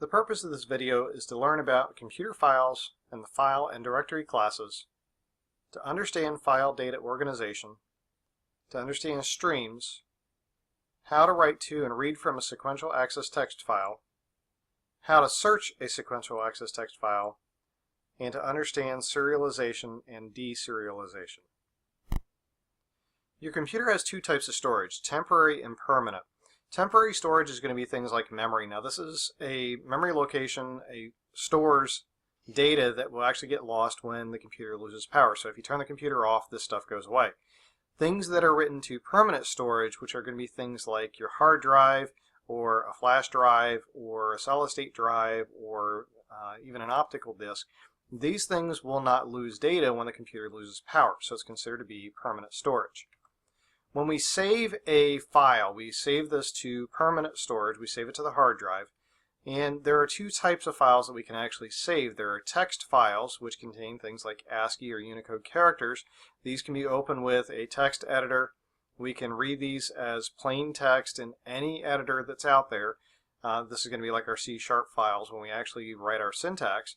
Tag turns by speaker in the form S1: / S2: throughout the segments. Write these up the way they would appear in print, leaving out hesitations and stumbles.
S1: The purpose of this video is to learn about computer files and the file and directory classes, to understand file data organization, to understand streams, how to write to and read from a sequential access text file, how to search a sequential access text file, and to understand serialization and deserialization. Your computer has two types of storage, temporary and permanent. Temporary storage is going to be things like memory. Now this is a memory location, stores data that will actually get lost when the computer loses power. So if you turn the computer off, this stuff goes away. Things that are written to permanent storage, which are going to be things like your hard drive or a flash drive or a solid state drive or even an optical disk, these things will not lose data when the computer loses power. So it's considered to be permanent storage. When we save a file, we save this to permanent storage, we save it to the hard drive, and there are two types of files that we can actually save. There are text files, which contain things like ASCII or Unicode characters. These can be opened with a text editor. We can read these as plain text in any editor that's out there. This is going to be like our C# files when we actually write our syntax.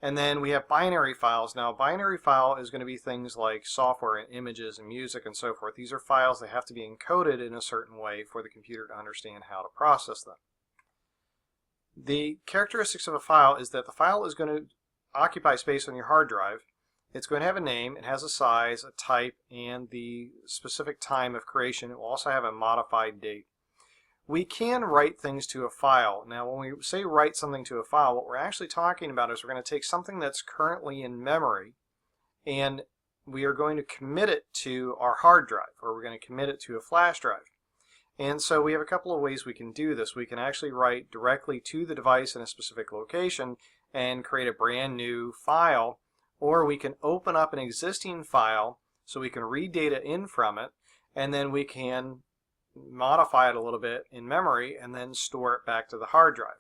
S1: And then we have binary files. Now, a binary file is going to be things like software and images and music and so forth. These are files that have to be encoded in a certain way for the computer to understand how to process them. The characteristics of a file is that the file is going to occupy space on your hard drive. It's going to have a name, it has a size, a type, and the specific time of creation. It will also have a modified date. We can write things to a file. Now when we say write something to a file, what we're actually talking about is we're going to take something that's currently in memory and we are going to commit it to our hard drive, or we're going to commit it to a flash drive. And so we have a couple of ways we can do this. We can actually write directly to the device in a specific location and create a brand new file, or we can open up an existing file so we can read data in from it, and then we can modify it a little bit in memory and then store it back to the hard drive.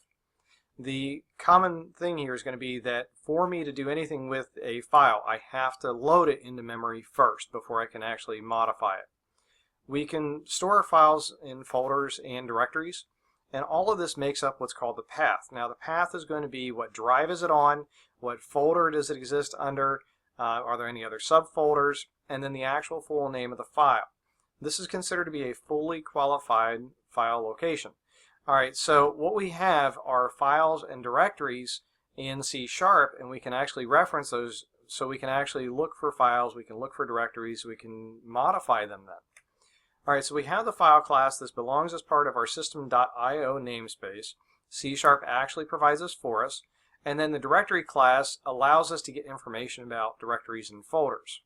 S1: The common thing here is going to be that for me to do anything with a file, I have to load it into memory first before I can actually modify it. We can store our files in folders and directories, and all of this makes up what's called the path. Now the path is going to be what drive is it on, what folder does it exist under, are there any other subfolders, and then the actual full name of the file. This is considered to be a fully qualified file location. Alright, so what we have are files and directories in C#, and we can actually reference those, so we can actually look for files, we can look for directories, we can modify them then. Alright, so we have the file class. This belongs as part of our system.io namespace. C# actually provides this for us, and then the directory class allows us to get information about directories and folders.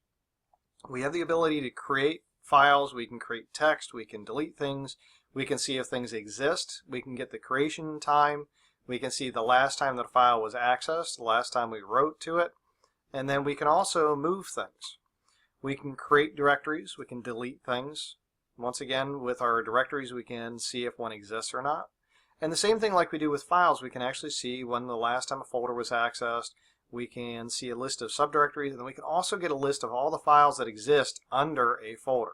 S1: We have the ability to create files, we can create text, we can delete things, we can see if things exist, we can get the creation time, we can see the last time that a file was accessed, the last time we wrote to it, and then we can also move things. We can create directories, we can delete things. Once again, with our directories we can see if one exists or not. And the same thing like we do with files, we can actually see when the last time a folder was accessed. We can see a list of subdirectories, and then we can also get a list of all the files that exist under a folder.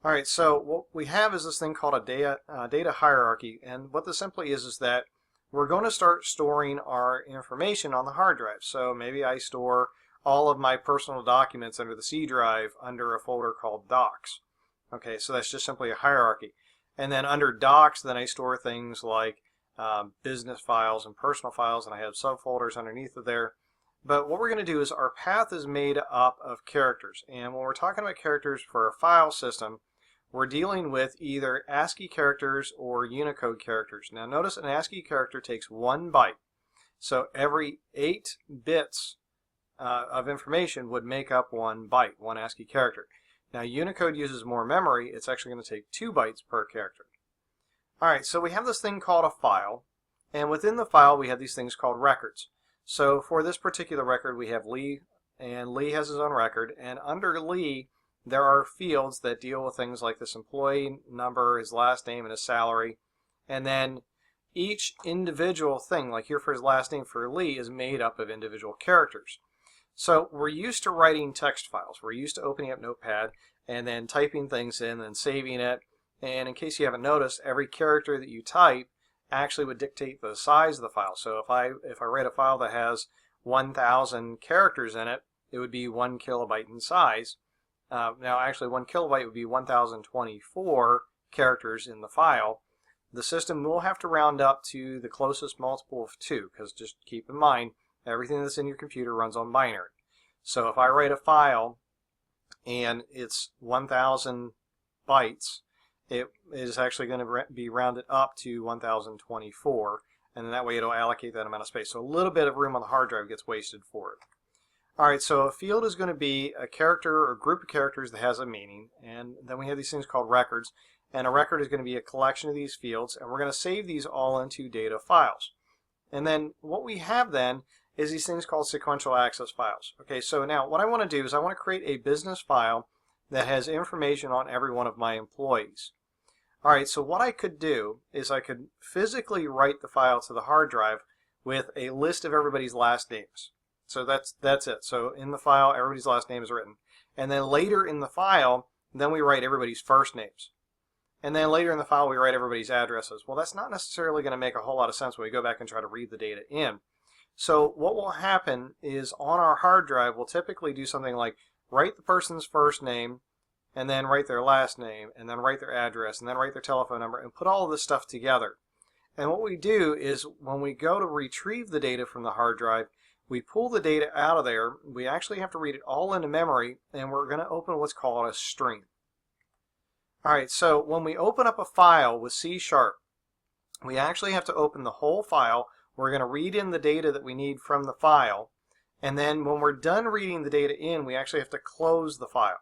S1: Alright, so what we have is this thing called a data hierarchy, and what this simply is that we're going to start storing our information on the hard drive. So maybe I store all of my personal documents under the C drive under a folder called Docs. Okay, so that's just simply a hierarchy. And then under Docs, then I store things like business files and personal files, and I have subfolders underneath of there. But what we're going to do is our path is made up of characters, and when we're talking about characters for a file system, we're dealing with either ASCII characters or Unicode characters. Now notice an ASCII character takes 1 byte, so every 8 bits of information would make up 1 byte, 1 ASCII character. Now Unicode uses more memory. It's actually going to take 2 bytes per character. Alright, so we have this thing called a file, and within the file we have these things called records. So for this particular record we have Lee, and Lee has his own record, and under Lee there are fields that deal with things like this employee number, his last name, and his salary, and then each individual thing, like here for his last name for Lee, is made up of individual characters. So we're used to writing text files. We're used to opening up Notepad and then typing things in and saving it. And in case you haven't noticed, every character that you type actually would dictate the size of the file. So if I write a file that has 1,000 characters in it, it would be 1 kilobyte in size. Now actually 1 kilobyte would be 1,024 characters in the file. The system will have to round up to the closest multiple of 2, because just keep in mind, everything that's in your computer runs on binary. So if I write a file and it's 1,000 bytes, it is actually going to be rounded up to 1,024, and then that way it'll allocate that amount of space. So a little bit of room on the hard drive gets wasted for it. Alright, so a field is going to be a character or group of characters that has a meaning, and then we have these things called records, and a record is going to be a collection of these fields, and we're going to save these all into data files. And then what we have then is these things called sequential access files. Okay, so now what I want to do is I want to create a business file that has information on every one of my employees. Alright, so what I could do is I could physically write the file to the hard drive with a list of everybody's last names. So that's it. So in the file, everybody's last name is written. And then later in the file, then we write everybody's first names. And then later in the file, we write everybody's addresses. Well, that's not necessarily going to make a whole lot of sense when we go back and try to read the data in. So what will happen is on our hard drive, we'll typically do something like write the person's first name, and then write their last name, and then write their address, and then write their telephone number, and put all of this stuff together. And what we do is when we go to retrieve the data from the hard drive, we pull the data out of there. We actually have to read it all into memory, and we're going to open what's called a stream. Alright, so when we open up a file with C#, we actually have to open the whole file. We're going to read in the data that we need from the file, and then when we're done reading the data in, we actually have to close the file.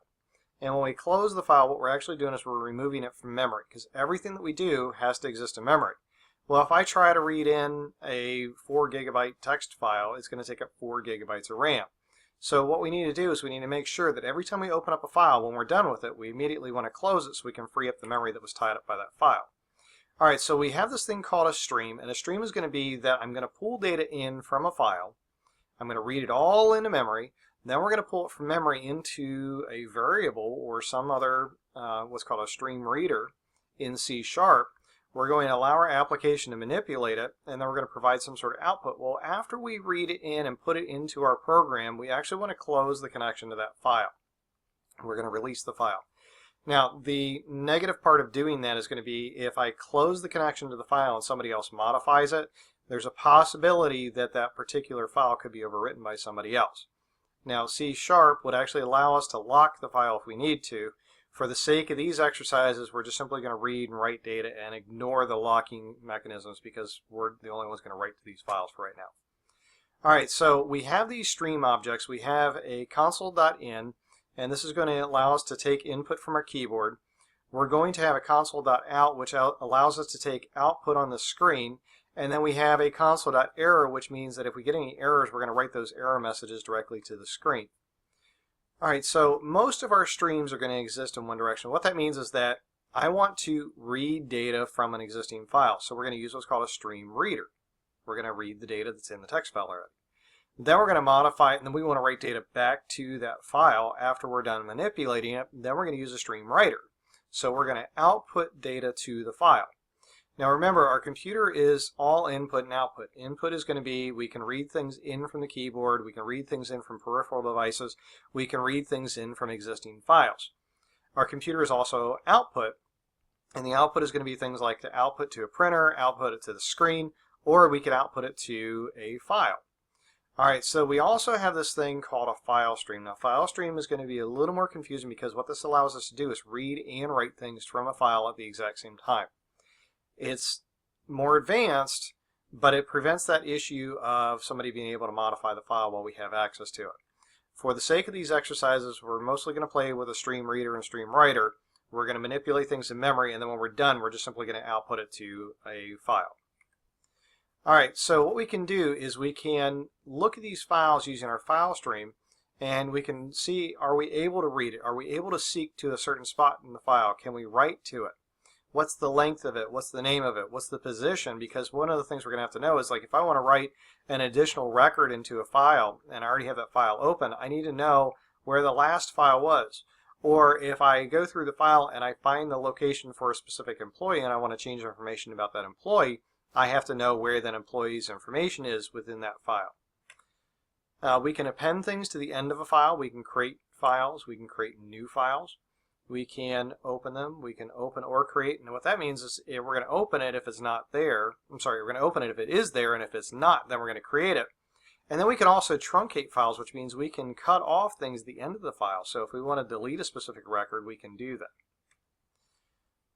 S1: And when we close the file, what we're actually doing is we're removing it from memory, because everything that we do has to exist in memory. Well, if I try to read in a 4 gigabyte text file, it's going to take up 4 gigabytes of RAM. So what we need to do is we need to make sure that every time we open up a file, when we're done with it, we immediately want to close it so we can free up the memory that was tied up by that file. Alright, so we have this thing called a stream, and a stream is going to be that I'm going to pull data in from a file. I'm going to read it all into memory. Then we're going to pull it from memory into a variable or some other what's called a stream reader in C#. We're going to allow our application to manipulate it, and then we're going to provide some sort of output. Well, after we read it in and put it into our program, we actually want to close the connection to that file. We're going to release the file. Now, the negative part of doing that is going to be if I close the connection to the file and somebody else modifies it, there's a possibility that that particular file could be overwritten by somebody else. Now, C# would actually allow us to lock the file if we need to. For the sake of these exercises, we're just simply going to read and write data and ignore the locking mechanisms because we're the only ones going to write to these files for right now. Alright, so we have these stream objects. We have a console.in, and this is going to allow us to take input from our keyboard. We're going to have a console.out, which allows us to take output on the screen. And then we have a console.error, which means that if we get any errors, we're going to write those error messages directly to the screen. Alright, so most of our streams are going to exist in one direction. What that means is that I want to read data from an existing file. So we're going to use what's called a stream reader. We're going to read the data that's in the text file already. Then we're going to modify it, and then we want to write data back to that file after we're done manipulating it. Then we're going to use a stream writer. So we're going to output data to the file. Now remember, our computer is all input and output. Input is going to be, we can read things in from the keyboard, we can read things in from peripheral devices, we can read things in from existing files. Our computer is also output, and the output is going to be things like the output to a printer, output it to the screen, or we can output it to a file. Alright, so we also have this thing called a file stream. Now file stream is going to be a little more confusing because what this allows us to do is read and write things from a file at the exact same time. It's more advanced, but it prevents that issue of somebody being able to modify the file while we have access to it. For the sake of these exercises, we're mostly going to play with a stream reader and stream writer. We're going to manipulate things in memory, and then when we're done, we're just simply going to output it to a file. Alright, so what we can do is we can look at these files using our file stream, and we can see, are we able to read it? Are we able to seek to a certain spot in the file? Can we write to it? What's the length of it? What's the name of it? What's the position? Because one of the things we're going to have to know is, like, if I want to write an additional record into a file and I already have that file open, I need to know where the last file was. Or if I go through the file and I find the location for a specific employee and I want to change information about that employee, I have to know where that employee's information is within that file. We can append things to the end of a file. We can create files. We can create new files. We can open them. We can open or create. And what that means is we're going to open it if it's not there. I'm sorry, we're going to open it if it is there, and if it's not, then we're going to create it. And then we can also truncate files, which means we can cut off things at the end of the file. So if we want to delete a specific record, we can do that.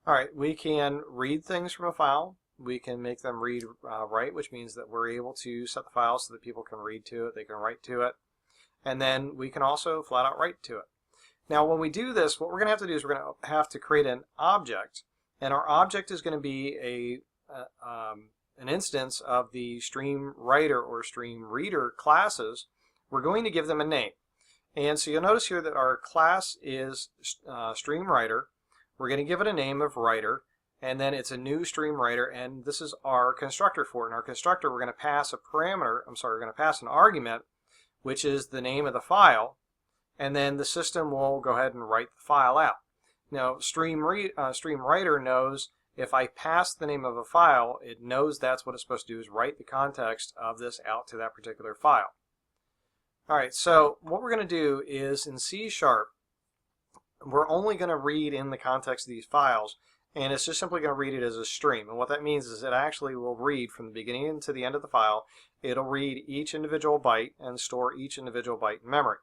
S1: All right, we can read things from a file. We can make them read write, which means that we're able to set the file so that people can read to it, they can write to it. And then we can also flat out write to it. Now when we do this, what we're going to have to do is we're going to have to create an object, and our object is going to be an instance of the stream writer or stream reader classes. We're going to give them a name. And so you'll notice here that our class is stream writer. We're going to give it a name of writer, and then it's a new stream writer, and this is our constructor for it. In our constructor, we're going to pass a parameter, we're going to pass an argument, which is the name of the file, and then the system will go ahead and write the file out. Now, stream writer knows if I pass the name of a file, it knows that's what it's supposed to do, is write the context of this out to that particular file. All right, so what we're going to do is in C#, we're only going to read in the context of these files, and it's just simply going to read it as a stream. And what that means is it actually will read from the beginning to the end of the file. It'll read each individual byte and store each individual byte in memory.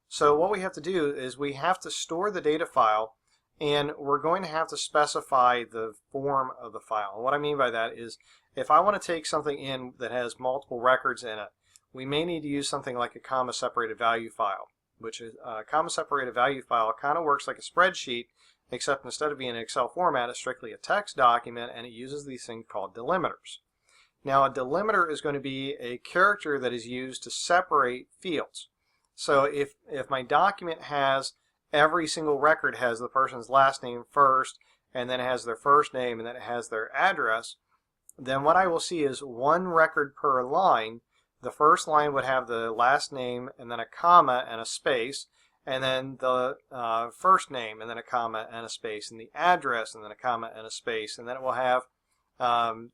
S1: So what we have to do is we have to store the data file, and we're going to have to specify the form of the file. And what I mean by that is if I want to take something in that has multiple records in it, we may need to use something like a comma separated value file, which is a comma separated value file kind of works like a spreadsheet, except instead of being an Excel format, it's strictly a text document, and it uses these things called delimiters. Now, a delimiter is going to be a character that is used to separate fields. So if my document has every single record has the person's last name first, and then it has their first name, and then it has their address, then what I will see is one record per line. The first line would have the last name, and then a comma and a space, and then the first name, and then a comma and a space, and the address, and then a comma and a space, and then it will have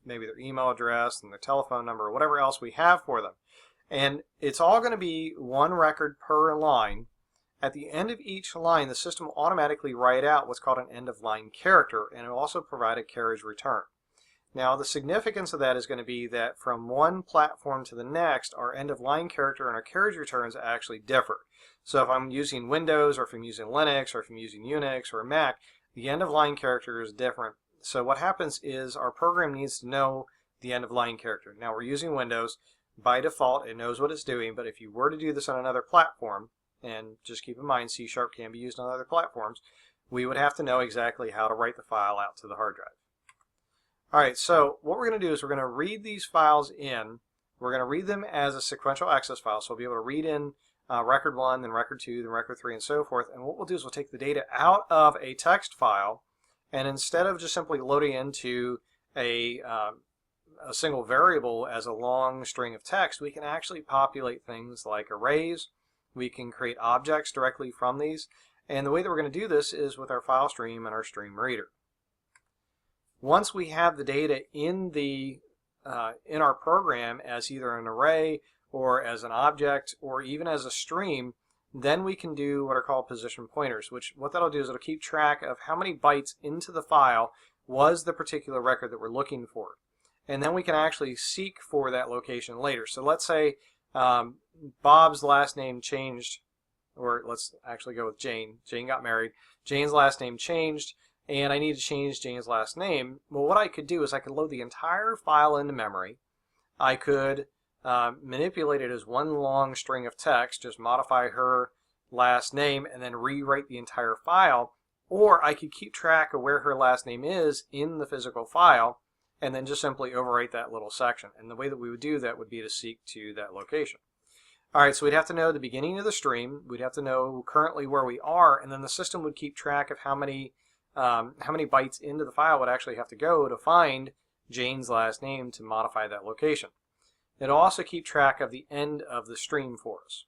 S1: maybe their email address and their telephone number, or whatever else we have for them. And it's all going to be one record per line. At the end of each line, the system will automatically write out what's called an end-of-line character, and it will also provide a carriage return. Now, the significance of that is going to be that from one platform to the next, our end-of-line character and our carriage returns actually differ. So if I'm using Windows, or if I'm using Linux, or if I'm using Unix or Mac, the end-of-line character is different. So what happens is our program needs to know the end-of-line character. Now, we're using Windows. By default, it knows what it's doing, but if you were to do this on another platform, and just keep in mind C# can be used on other platforms, we would have to know exactly how to write the file out to the hard drive. Alright, so what we're going to do is we're going to read these files in. We're going to read them as a sequential access file, so we'll be able to read in record 1, then record 2, then record 3, and so forth. And what we'll do is we'll take the data out of a text file, and instead of just simply loading into a single variable as a long string of text, we can actually populate things like arrays. We can create objects directly from these, and the way that we're going to do this is with our file stream and our stream reader. Once we have the data in our program as either an array or as an object or even as a stream, then we can do what are called position pointers, which what that'll do is it'll keep track of how many bytes into the file was the particular record that we're looking for. And then we can actually seek for that location later. So let's say Bob's last name changed, or let's actually go with Jane. Jane got married. Jane's last name changed, and I need to change Jane's last name. Well, what I could do is I could load the entire file into memory. I could manipulate it as one long string of text, just modify her last name, and then rewrite the entire file. Or I could keep track of where her last name is in the physical file, and then just simply overwrite that little section. And the way that we would do that would be to seek to that location. Alright, so we'd have to know the beginning of the stream, we'd have to know currently where we are, and then the system would keep track of how many bytes into the file would actually have to go to find Jane's last name to modify that location. It'll also keep track of the end of the stream for us.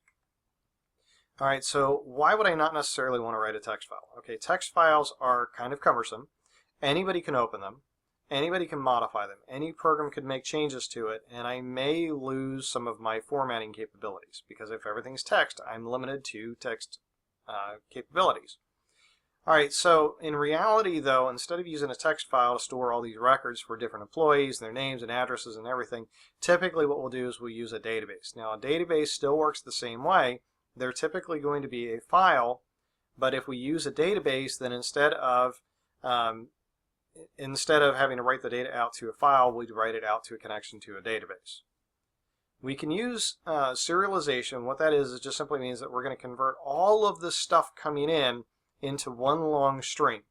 S1: Alright, so why would I not necessarily want to write a text file? Okay, text files are kind of cumbersome. Anybody can open them. Anybody can modify them. Any program could make changes to it, and I may lose some of my formatting capabilities, because if everything's text, I'm limited to text capabilities. Alright, so in reality though, instead of using a text file to store all these records for different employees, their names and addresses and everything, typically what we'll do is we'll use a database. Now a database still works the same way. They're typically going to be a file, but if we use a database, then instead of having to write the data out to a file, we'd write it out to a connection to a database. We can use serialization. What that is just simply means that we're going to convert all of the stuff coming in into one long stream.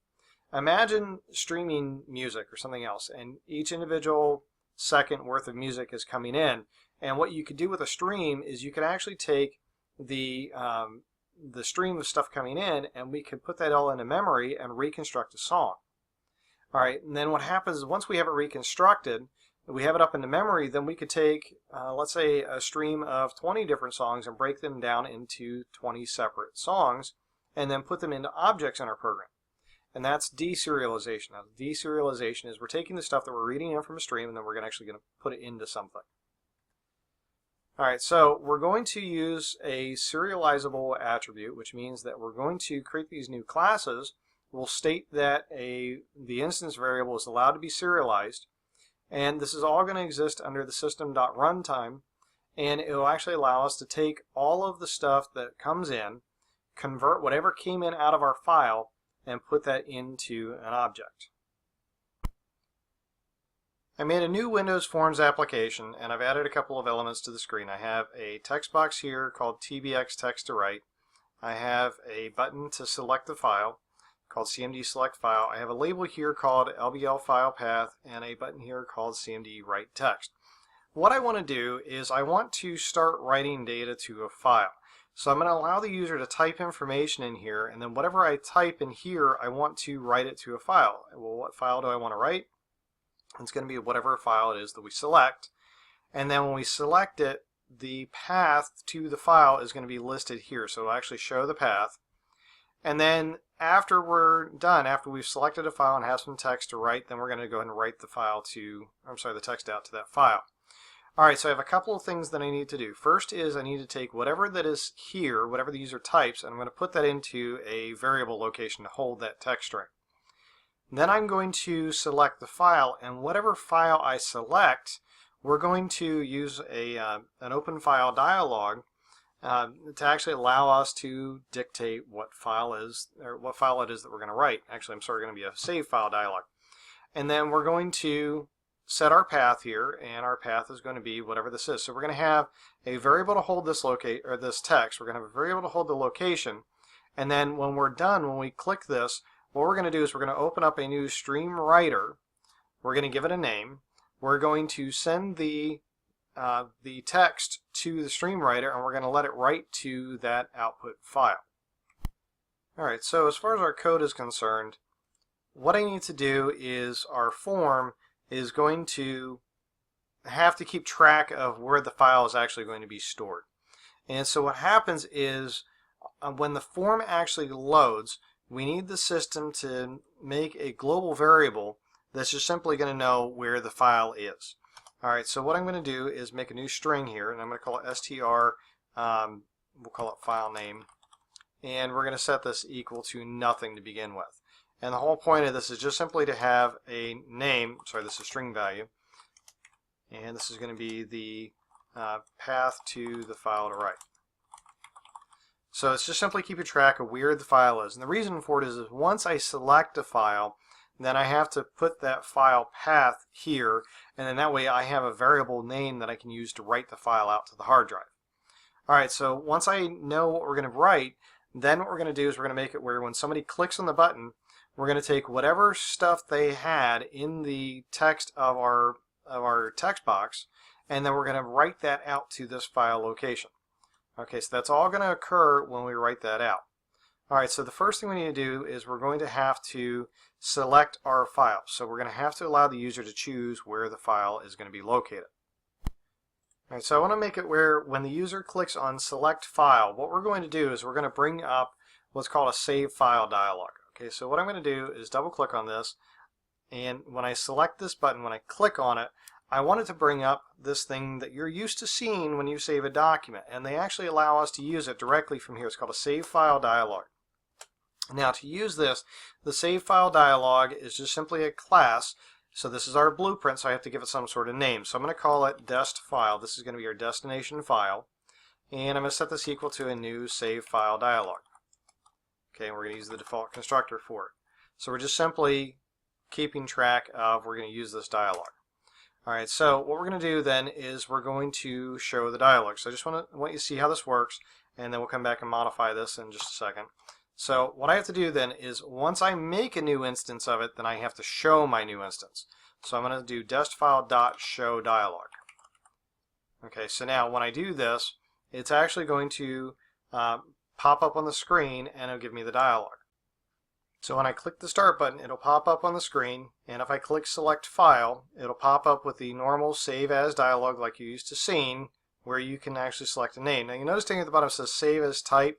S1: Imagine streaming music or something else, and each individual second worth of music is coming in. And what you could do with a stream is you could actually take the stream of stuff coming in, and we could put that all into memory and reconstruct a song. All right, and then what happens is once we have it reconstructed, we have it up into memory, then we could take, let's say, a stream of 20 different songs and break them down into 20 separate songs, and then put them into objects in our program. And that's deserialization. Now, deserialization is we're taking the stuff that we're reading in from a stream, and then we're actually going to put it into something. All right, so we're going to use a serializable attribute, which means that we're going to create these new classes. We'll state that the instance variable is allowed to be serialized, and this is all going to exist under the system.runtime, and it will actually allow us to take all of the stuff that comes in, convert whatever came in out of our file, and put that into an object. I made a new Windows Forms application, and I've added a couple of elements to the screen. I have a text box here called TBX Text to Write. I have a button to select the file called CMD Select File. I have a label here called LBL File Path, and a button here called CMD Write Text. What I want to do is I want to start writing data to a file. So I'm going to allow the user to type information in here, and then whatever I type in here, I want to write it to a file. Well, what file do I want to write? It's going to be whatever file it is that we select. And then when we select it, the path to the file is going to be listed here. So it'll actually show the path. And then after we're done, after we've selected a file and have some text to write, then we're going to go ahead and write the text out to that file. Alright, so I have a couple of things that I need to do. First is I need to take whatever that is here, whatever the user types, and I'm going to put that into a variable location to hold that text string. Then I'm going to select the file, and whatever file I select, we're going to use an open file dialog to actually allow us to dictate what file it is that we're going to write. Actually, I'm sorry, going to be a save file dialog. And then we're going to set our path here, and our path is going to be whatever this is. So we're going to have a variable to hold this text. We're going to have a variable to hold the location, and then when we're done, when we click this, what we're going to do is we're going to open up a new stream writer. We're going to give it a name. We're going to send the text to the stream writer, and we're going to let it write to that output file. Alright, so as far as our code is concerned, what I need to do is our form is going to have to keep track of where the file is actually going to be stored. And so what happens is when the form actually loads, we need the system to make a global variable that's just simply going to know where the file is. Alright, so what I'm going to do is make a new string here, and I'm going to call it str, we'll call it file name, and we're going to set this equal to nothing to begin with. And the whole point of this is just simply to have a name, sorry, this is string value, and this is going to be the path to the file to write. So it's just simply keeping track of where the file is. And the reason for it is once I select a file, then I have to put that file path here, and then that way I have a variable name that I can use to write the file out to the hard drive. Alright, so once I know what we're going to write, then what we're going to do is we're going to make it where when somebody clicks on the button, we're going to take whatever stuff they had in the text of our text box, and then we're going to write that out to this file location. Okay, so that's all going to occur when we write that out. Alright, so the first thing we need to do is we're going to have to select our file. So we're going to have to allow the user to choose where the file is going to be located. Alright, so I want to make it where when the user clicks on select file, what we're going to do is we're going to bring up what's called a save file dialog. Okay, so what I'm going to do is double click on this, And when I select this button, when I click on it, I want it to bring up this thing that you're used to seeing when you save a document. And they actually allow us to use it directly from here. It's called a Save File dialog. Now to use this, the Save File dialog is just simply a class. So this is our blueprint, so I have to give it some sort of name. So I'm going to call it dest file. This is going to be our destination file. And I'm going to set this equal to a new Save File dialog. Okay, and we're going to use the default constructor for it. So we're just simply keeping track of, we're going to use this dialog. Alright, so what we're going to do then is we're going to show the dialog. So I just want you to see how this works, and then we'll come back and modify this in just a second. So what I have to do then is once I make a new instance of it, then I have to show my new instance. So I'm going to do destfile.show dialog. Okay, so now when I do this, it's actually going to pop up on the screen and it'll give me the dialog. So when I click the start button, it'll pop up on the screen, and if I click select file, it'll pop up with the normal save as dialog like you're used to seeing, where you can actually select a name. Now you notice down at the bottom it says save as type,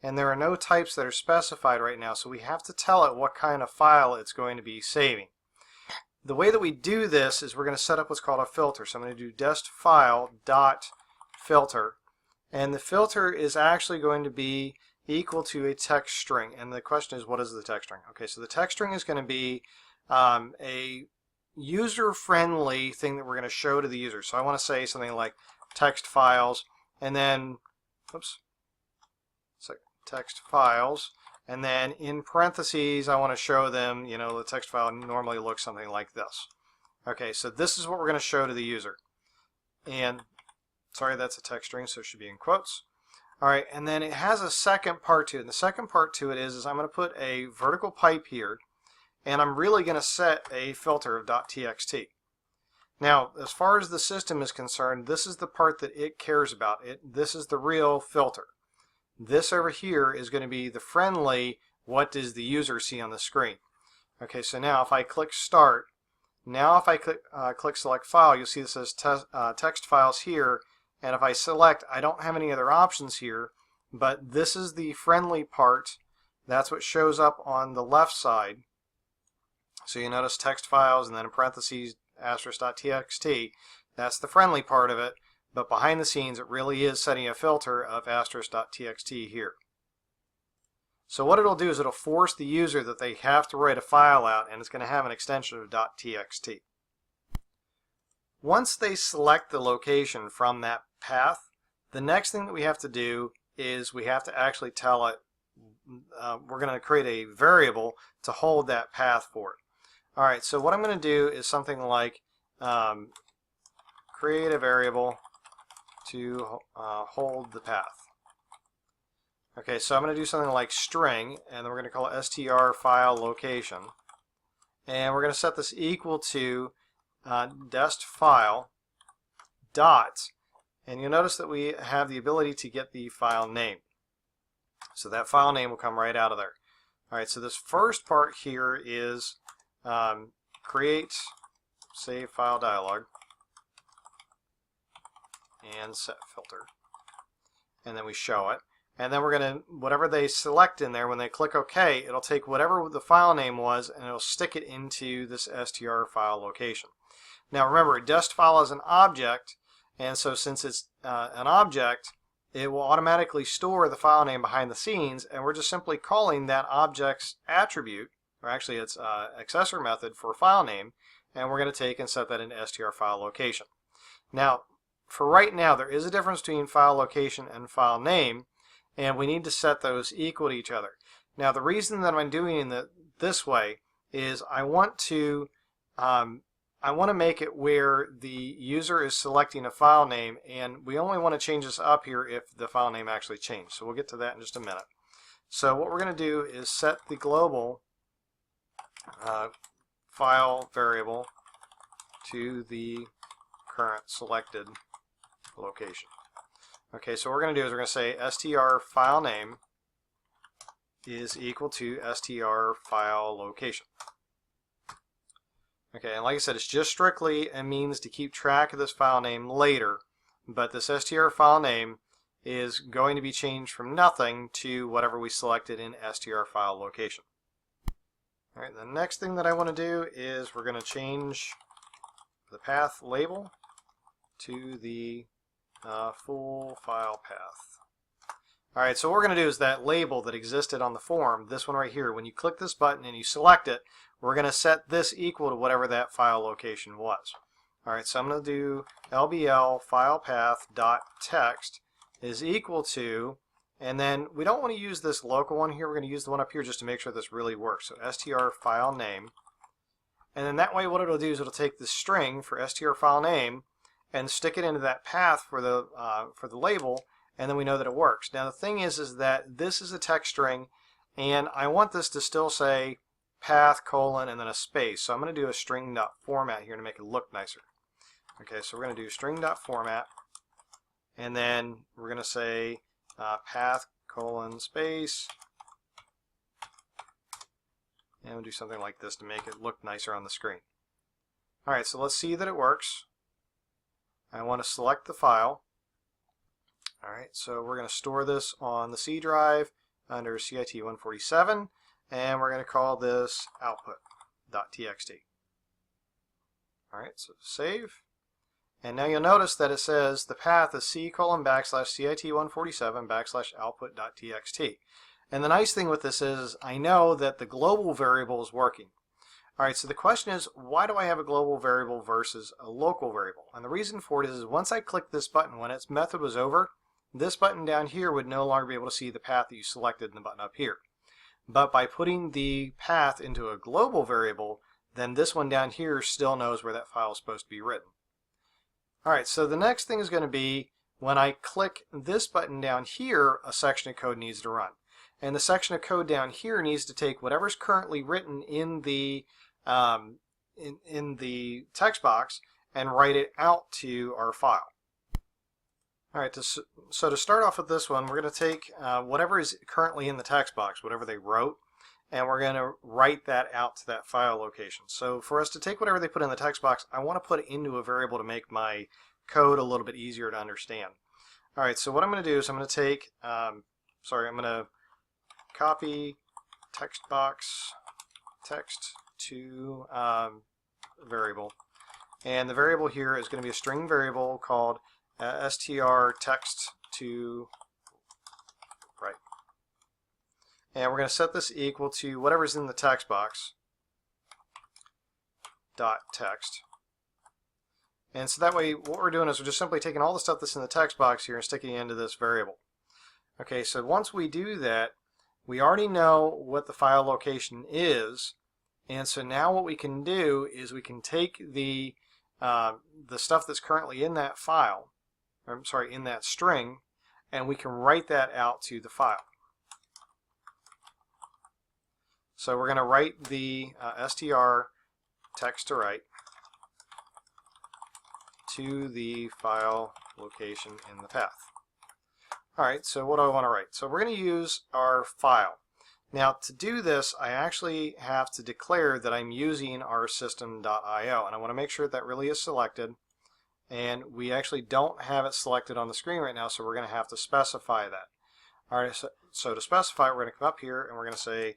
S1: and there are no types that are specified right now, so we have to tell it what kind of file it's going to be saving. The way that we do this is we're going to set up what's called a filter. So I'm going to do destfile.filter, and the filter is actually going to be equal to a text string. And the question is, what is the text string? Okay, so the text string is going to be a user-friendly thing that we're going to show to the user. So I want to say something like text files, and then, text files, and then in parentheses I want to show them, the text file normally looks something like this. Okay, so this is what we're going to show to the user. And, sorry, that's a text string, so it should be in quotes. Alright, and then it has a second part to it. And the second part to it is I'm going to put a vertical pipe here, and I'm really going to set a filter of .txt. Now, as far as the system is concerned, this is the part that it cares about. This is the real filter. This over here is going to be the friendly, what does the user see on the screen. Okay, so now if I click start, now if I click select file, you'll see this says text files here. And if I select, I don't have any other options here, but this is the friendly part. That's what shows up on the left side. So you notice text files and then in parentheses *.txt. That's the friendly part of it, but behind the scenes it really is setting a filter of *.txt here. So what it'll do is it'll force the user that they have to write a file out, and it's going to have an extension of .txt. Once they select the location from that path, the next thing that we have to do is we have to actually tell it, we're going to create a variable to hold that path for it. Alright, so what I'm going to do is something like create a variable to hold the path. Okay, so I'm going to do something like string, and then we're going to call it str file location. And we're going to set this equal to dest file dot, and you'll notice that we have the ability to get the file name. So that file name will come right out of there. Alright, so this first part here is create save file dialog and set filter, and then we show it, and then we're going to, whatever they select in there, when they click OK, it'll take whatever the file name was and it'll stick it into this str file location. Now remember, dest file is an object, and so since it's an object, it will automatically store the file name behind the scenes, and we're just simply calling that object's attribute, or actually its accessor method for file name, and we're going to take and set that in str file location. Now, for right now, there is a difference between file location and file name, and we need to set those equal to each other. Now, the reason that I'm doing it this way is I want to make it where the user is selecting a file name, and we only want to change this up here if the file name actually changed. So we'll get to that in just a minute. So what we're going to do is set the global file variable to the current selected location. Okay, so what we're going to do is we're going to say str file name is equal to str file location. Okay, and like I said, it's just strictly a means to keep track of this file name later, but this str file name is going to be changed from nothing to whatever we selected in str file location. All right, the next thing that I want to do is we're going to change the path label to the full file path. All right, so what we're going to do is that label that existed on the form, this one right here, when you click this button and you select it, we're going to set this equal to whatever that file location was. All right, so I'm going to do lbl file path dot text is equal to, and then we don't want to use this local one here. We're going to use the one up here just to make sure this really works. So str file name, and then that way what it'll do is it'll take the string for str file name and stick it into that path for the label, and then we know that it works. Now the thing is that this is a text string, and I want this to still say path colon and then a space. So I'm going to do a string.format here to make it look nicer. Okay, so we're going to do string.format, and then we're going to say path colon space, and we'll do something like this to make it look nicer on the screen. All right, so let's see that it works. I want to select the file. All right, so we're going to store this on the C drive under CIT 147, and we're going to call this output.txt. All right, so save. And now you'll notice that it says the path is c:\CIT147 \output.txt. And the nice thing with this is I know that the global variable is working. All right, so the question is, why do I have a global variable versus a local variable? And the reason for it is once I click this button, when its method was over, this button down here would no longer be able to see the path that you selected in the button up here. But by putting the path into a global variable, then this one down here still knows where that file is supposed to be written. All right, so the next thing is going to be when I click this button down here, a section of code needs to run. And the section of code down here needs to take whatever's currently written in the text box and write it out to our file. All right, so to start off with this one, we're going to take whatever is currently in the text box, whatever they wrote, and we're going to write that out to that file location. So for us to take whatever they put in the text box, I want to put it into a variable to make my code a little bit easier to understand. All right, so what I'm going to do is I'm going to take, I'm going to copy text box text to variable, and the variable here is going to be a string variable called str text to right. And we're going to set this equal to whatever's in the text box dot text. And so that way what we're doing is we're just simply taking all the stuff that's in the text box here and sticking it into this variable. Okay, so once we do that, we already know what the file location is, and so now what we can do is we can take the stuff that's currently in that file, in that string, and we can write that out to the file. So we're going to write the str text to write to the file location in the path. All right, so what do I want to write? So we're going to use our file. Now to do this, I actually have to declare that I'm using our system.io, and I want to make sure that really is selected. And we actually don't have it selected on the screen right now, so we're going to have to specify that. All right, so to specify, we're going to come up here and we're going to say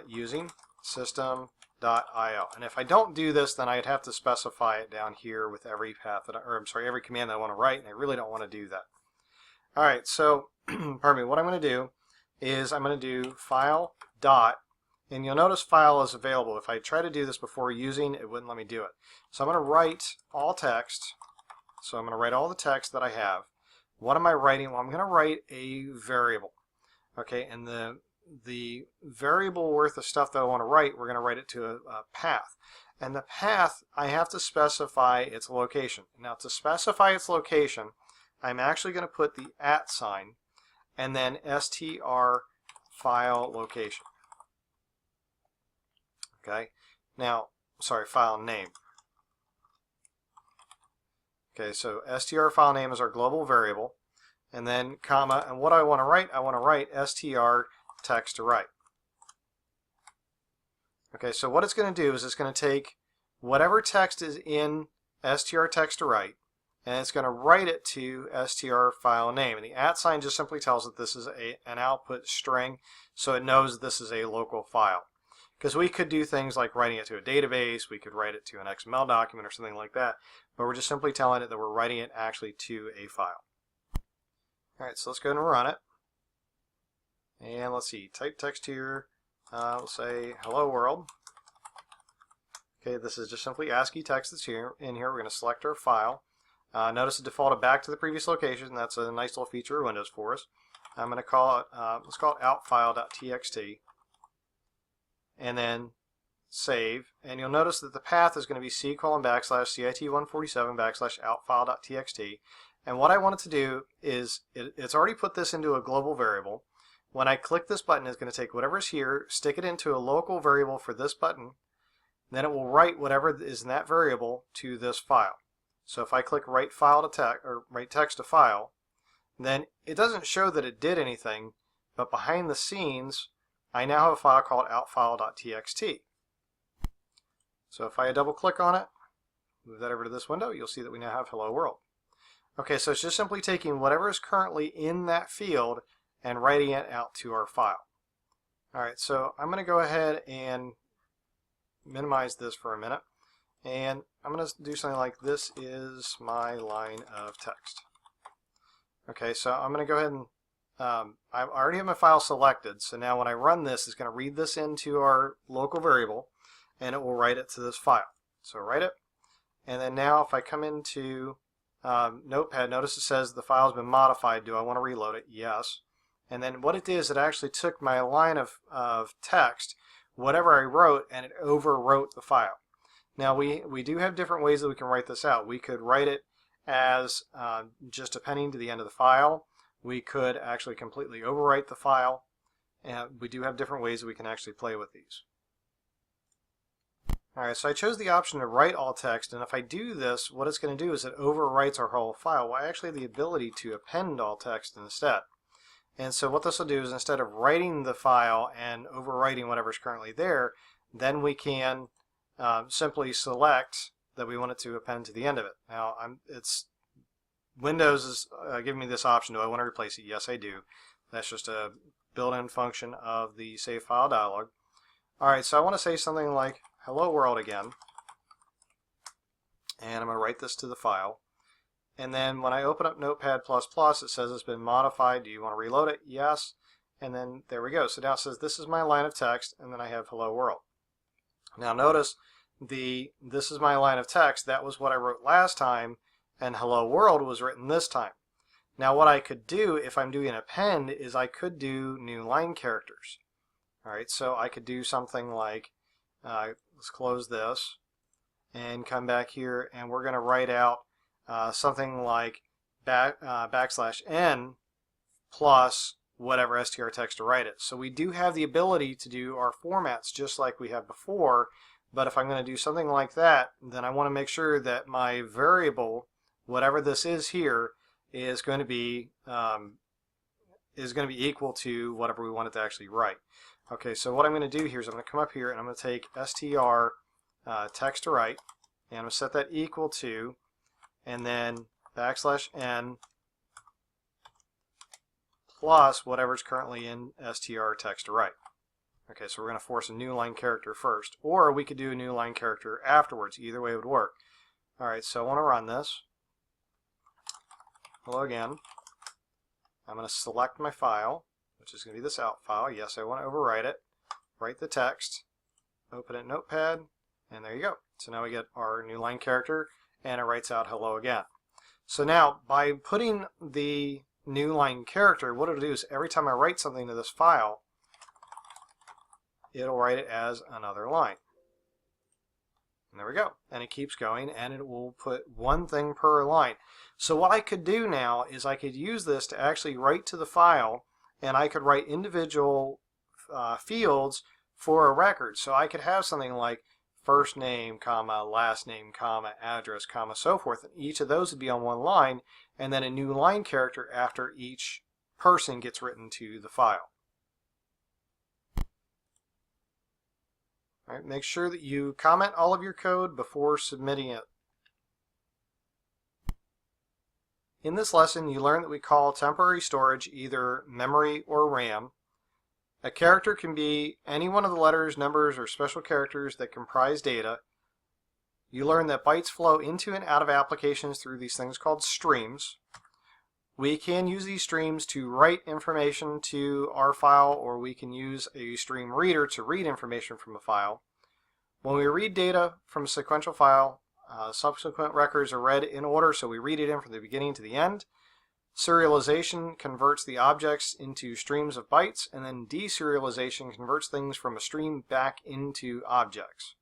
S1: using system.io. And if I don't do this, then I'd have to specify it down here with every path that every command that I want to write, and I really don't want to do that. All right, so pardon me, what I'm going to do is I'm going to do file dot, and you'll notice file is available. If I try to do this before using, it wouldn't let me do it. So I'm going to write all text. So I'm going to write all the text that I have. What am I writing? Well, I'm going to write a variable. Okay, and the variable worth of stuff that I want to write, we're going to write it to a path. And the path, I have to specify its location. Now to specify its location, I'm actually going to put the @ sign and then str file location. Okay, now, file name. Okay, so str file name is our global variable, and then comma, and what I want to write str text to write. Okay, so what it's going to do is it's going to take whatever text is in str text to write, and it's going to write it to str file name. And the @ sign just simply tells it this is an output string, so it knows this is a local file. Because we could do things like writing it to a database, we could write it to an XML document or something like that, but we're just simply telling it that we're writing it actually to a file. Alright, so let's go ahead and run it. And let's see, type text here, we'll say hello world. Okay, this is just simply ASCII text that's here. In here, we're going to select our file. Notice it defaulted back to the previous location. That's a nice little feature of Windows for us. I'm going to call it, let's call it outfile.txt. And then save. And you'll notice that the path is going to be c:\CIT147 \outfile.txt. And what I want it to do is, it's already put this into a global variable. When I click this button, it's going to take whatever's here, stick it into a local variable for this button, then it will write whatever is in that variable to this file. So if I click write file to text or write text to file, then it doesn't show that it did anything, but behind the scenes I now have a file called outfile.txt. So if I double click on it, move that over to this window, you'll see that we now have hello world. Okay, so it's just simply taking whatever is currently in that field and writing it out to our file. Alright, so I'm going to go ahead and minimize this for a minute, and I'm going to do something like this is my line of text. Okay, so I'm going to go ahead and I already have my file selected, so now when I run this, it's going to read this into our local variable and it will write it to this file. So write it, and then now if I come into Notepad, notice it says the file has been modified. Do I want to reload it? Yes. And then what it did is it actually took my line of text, whatever I wrote, and it overwrote the file. Now we do have different ways that we can write this out. We could write it as just appending to the end of the file. We could actually completely overwrite the file, and we do have different ways that we can actually play with these. Alright, so I chose the option to write all text, and if I do this, what it's going to do is it overwrites our whole file. Well, I actually have the ability to append all text instead. And so what this will do is instead of writing the file and overwriting whatever's currently there, then we can simply select that we want it to append to the end of it. Now, Windows is giving me this option. Do I want to replace it? Yes, I do. That's just a built-in function of the Save File dialog. Alright, so I want to say something like hello world again, and I'm going to write this to the file. And then when I open up Notepad++, it says it's been modified. Do you want to reload it? Yes. And then there we go. So now it says this is my line of text, and then I have hello world. Now notice this is my line of text. That was what I wrote last time, and hello world was written this time. Now what I could do if I'm doing an append is I could do new line characters. Alright, so I could do something like, let's close this and come back here, and we're going to write out something like \n plus whatever str text to write it. So we do have the ability to do our formats just like we have before, but if I'm going to do something like that, then I want to make sure that my variable, whatever this is here, is going to be equal to whatever we want it to actually write. Okay, so what I'm going to do here is I'm going to come up here and I'm going to take str text to write, and I'm going to set that equal to, and then \n plus whatever's currently in str text to write. Okay, so we're going to force a new line character first, or we could do a new line character afterwards. Either way would work. Alright, so I want to run this. Hello again. I'm going to select my file, which is going to be this out file. Yes, I want to overwrite it. Write the text. Open it in Notepad, and there you go. So now we get our new line character, and it writes out hello again. So now, by putting the new line character, what it'll do is every time I write something to this file, it'll write it as another line. And there we go. And it keeps going, and it will put one thing per line. So what I could do now is I could use this to actually write to the file, and I could write individual fields for a record. So I could have something like first name, comma, last name, comma, address, comma, so forth. And each of those would be on one line, and then a new line character after each person gets written to the file. All right, make sure that you comment all of your code before submitting it. In this lesson, you learned that we call temporary storage either memory or RAM. A character can be any one of the letters, numbers, or special characters that comprise data. You learn that bytes flow into and out of applications through these things called streams. We can use these streams to write information to our file, or we can use a stream reader to read information from a file. When we read data from a sequential file, subsequent records are read in order, so we read it in from the beginning to the end. Serialization converts the objects into streams of bytes, and then deserialization converts things from a stream back into objects.